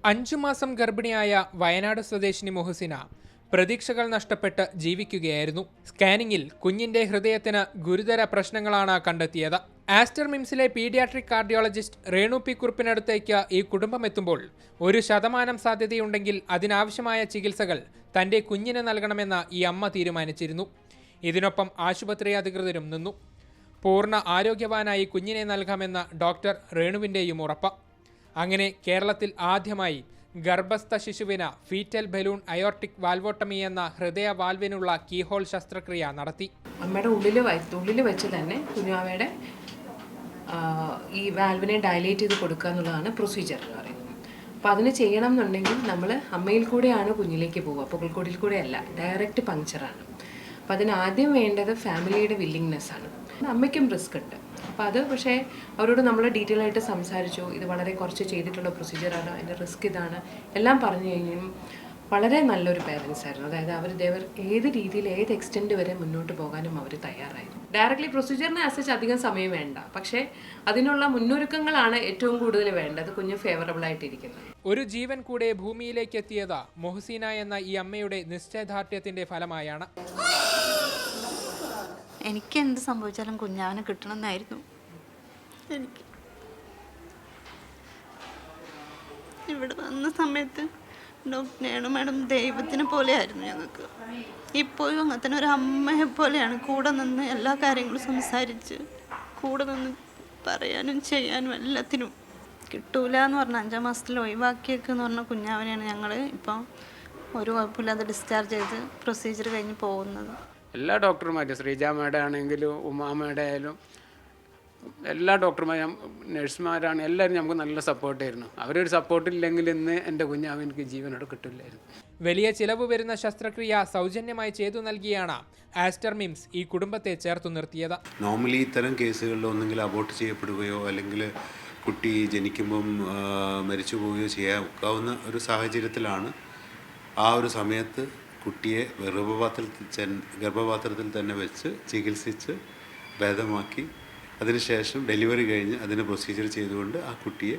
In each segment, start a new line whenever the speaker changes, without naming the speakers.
5 മാസം ഗർഭിണിയായ വയനാട് സ്വദേശിനി മുഹസിന പ്രതീക്ഷകൾ നഷ്ടപ്പെട്ട് ജീവിക്കുകയായിരുന്നു. സ്കാനിങ്ങിൽ കുഞ്ഞിന്റെ ഹൃദയത്തിന് ഗുരുതര പ്രശ്നങ്ങളാണ് കണ്ടെത്തിയത്. ആസ്റ്റർ മിംസിലെ പീഡിയാട്രിക് കാർഡിയോളജിസ്റ്റ് രേണു പി കുറുപ്പിനടുത്തേക്ക് ഈ കുടുംബം എത്തുമ്പോൾ 1% സാധ്യതയുണ്ടെങ്കിൽ അതിനാവശ്യമായ ചികിത്സകൾ തന്റെ കുഞ്ഞിന് നൽകണമെന്ന് ഈ അമ്മ തീരുമാനിച്ചിരുന്നു. ഇതിനൊപ്പം ആശുപത്രി അധികൃതരും നിന്നു. പൂർണ്ണ ആരോഗ്യവാനായി കുഞ്ഞിനെ നൽകാമെന്ന ഡോക്ടർ രേണുവിന്റെയും ഉറപ്പ്. അങ്ങനെ കേരളത്തിൽ ആദ്യമായി ഗർഭസ്ഥ ശിശുവിന് ഫീറ്റൽ ബലൂൺ അയോർട്ടിക് വാൽവോട്ടമി എന്ന ഹൃദയ വാൽവിനുള്ള കീഹോൾ ശസ്ത്രക്രിയ നടത്തി.
അമ്മയുടെ ഉള്ളിൽ വെച്ച് തന്നെ കുഞ്ഞാവയുടെ ഈ വാൽവിനെ ഡയലേറ്റ് ചെയ്ത് കൊടുക്കുക എന്നുള്ളതാണ് പ്രൊസീജിയർ എന്ന് പറയുന്നത്. അപ്പോൾ അതിന് ചെയ്യണം എന്നുണ്ടെങ്കിൽ നമ്മൾ അമ്മയിൽ കൂടെയാണ് കുഞ്ഞിലേക്ക് പോവുക, പുകൾക്കൊടിയിൽ കൂടെ അല്ല, ഡയറക്റ്റ് പങ്ക്ചറാണ്. അപ്പോൾ അതിന് ആദ്യം വേണ്ടത് ഫാമിലിയുടെ വില്ലിങ്നെസ് ആണ്. അമ്മയ്ക്കും റിസ്ക് ഉണ്ട്. അപ്പോൾ അത് പക്ഷേ അവരോട് നമ്മൾ ഡീറ്റെയിൽ ആയിട്ട് സംസാരിച്ചു. ഇത് വളരെ കുറച്ച് ചെയ്തിട്ടുള്ള പ്രൊസീജിയറാണ്, അതിൻ്റെ റിസ്ക് ഇതാണ് എല്ലാം പറഞ്ഞു കഴിഞ്ഞും വളരെ നല്ലൊരു പേരൻസ് ആയിരുന്നു. അതായത് അവർ ഏത് രീതിയിൽ ഏത് എക്സ്റ്റെൻഡ് വരെ മുന്നോട്ട് പോകാനും അവർ തയ്യാറായിരുന്നു. ഡയറക്റ്റ്ലി പ്രൊസീജിയറിനെ അനുസരിച്ച് അധികം സമയം വേണ്ട, പക്ഷേ അതിനുള്ള മുന്നൊരുക്കങ്ങളാണ് ഏറ്റവും കൂടുതൽ വേണ്ടത് കുഞ്ഞ് ഫേവറബിൾ ആയിട്ടിരിക്കുന്നത്.
ഒരു ജീവൻ കൂടെ ഭൂമിയിലേക്ക് എത്തിയത് മുഹസീന എന്ന ഈ അമ്മയുടെ നിശ്ചയദാർഢ്യത്തിന്റെ ഫലമായാണ്.
എനിക്ക് എന്ത് സംഭവിച്ചാലും കുഞ്ഞാവനെ കിട്ടണമെന്നായിരുന്നു എനിക്ക്. ഇവിടെ വന്ന സമയത്ത് ഡോക്ടർ രേണു മാഡം ദൈവത്തിനെ പോലെയായിരുന്നു ഞങ്ങൾക്ക്. ഇപ്പോഴും അങ്ങനെ ഒരു അമ്മയെ പോലെയാണ് കൂടെ നിന്ന് എല്ലാ കാര്യങ്ങളും സംസാരിച്ച് കൂടെ നിന്ന് പറയാനും ചെയ്യാനും എല്ലാത്തിനും. കിട്ടൂല എന്ന് പറഞ്ഞാൽ 5 മാസത്തിൽ ഒഴിവാക്കിയേക്കെന്ന് പറഞ്ഞ കുഞ്ഞാവനെയാണ് ഞങ്ങൾ ഇപ്പം ഒരു കുഴപ്പമില്ലാതെ ഡിസ്ചാർജ് ചെയ്ത് പ്രൊസീജിയർ കഴിഞ്ഞ് പോകുന്നത്.
എല്ലാ ഡോക്ടർമാരും, ശ്രീജ മേഡം ആണെങ്കിലും ഉമാ മേഡം ആയാലും എല്ലാ ഡോക്ടർമാരും നഴ്സുമാരാണ് എല്ലാവരും നമുക്ക് നല്ല സപ്പോർട്ടായിരുന്നു. അവരൊരു സപ്പോർട്ടില്ലെങ്കിൽ ഇന്ന് എൻ്റെ കുഞ്ഞാവ് എനിക്ക് ജീവനോട് കിട്ടില്ലായിരുന്നു.
വലിയ ചിലവ് വരുന്ന ശസ്ത്രക്രിയ സൗജന്യമായി ചെയ്തു നൽകിയാണ് ആസ്റ്റർ മിംസ് ഈ കുടുംബത്തെ ചേർത്തു നിർത്തിയത്.
നോർമലി ഇത്തരം കേസുകളിൽ ഒന്നെങ്കിൽ അബോർട്ട് ചെയ്യപ്പെടുകയോ അല്ലെങ്കിൽ കുട്ടി ജനിക്കുമ്പം മരിച്ചു പോവുകയോ ചെയ്യാവുന്ന ഒരു സാഹചര്യത്തിലാണ് ആ ഒരു സമയത്ത് കുട്ടിയെ ഗർഭപാത്രത്തിൽ തന്നെ വെച്ച് ചികിത്സിച്ച് ഭേദമാക്കി അതിനുശേഷം ഡെലിവറി കഴിഞ്ഞ് അതിന് പ്രൊസീജിയർ ചെയ്തുകൊണ്ട് ആ കുട്ടിയെ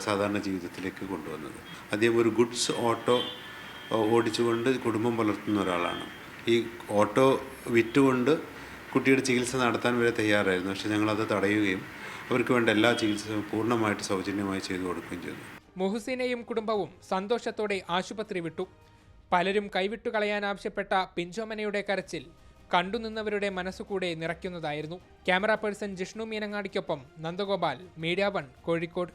സാധാരണ ജീവിതത്തിലേക്ക് കൊണ്ടുവന്നത്. അദ്ദേഹം ഒരു ഗുഡ്സ് ഓട്ടോ ഓടിച്ചുകൊണ്ട് കുടുംബം പുലർത്തുന്ന ഒരാളാണ്. ഈ ഓട്ടോ വിറ്റുകൊണ്ട് കുട്ടിയുടെ ചികിത്സ നടത്താൻ വരെ തയ്യാറായിരുന്നു. പക്ഷേ ഞങ്ങളത് തടയുകയും അവർക്ക് വേണ്ട എല്ലാ ചികിത്സയും പൂർണ്ണമായിട്ട് സൗജന്യമായി ചെയ്തു കൊടുക്കുകയും ചെയ്തു.
മുഹസിനെയും കുടുംബവും സന്തോഷത്തോടെ ആശുപത്രി വിട്ടു. പലരും കൈവിട്ടു കളയാൻ ആവശ്യപ്പെട്ട പിഞ്ചോമനയുടെ കരച്ചിൽ കണ്ടുനിന്നവരുടെ മനസ്സുകൂടെ നിറയ്ക്കുന്നതായിരുന്നു. ക്യാമറ പേഴ്സൺ ജിഷ്ണു മീനങ്ങാടിക്കൊപ്പം നന്ദഗോപാൽ, മീഡിയ 1, കോഴിക്കോട്.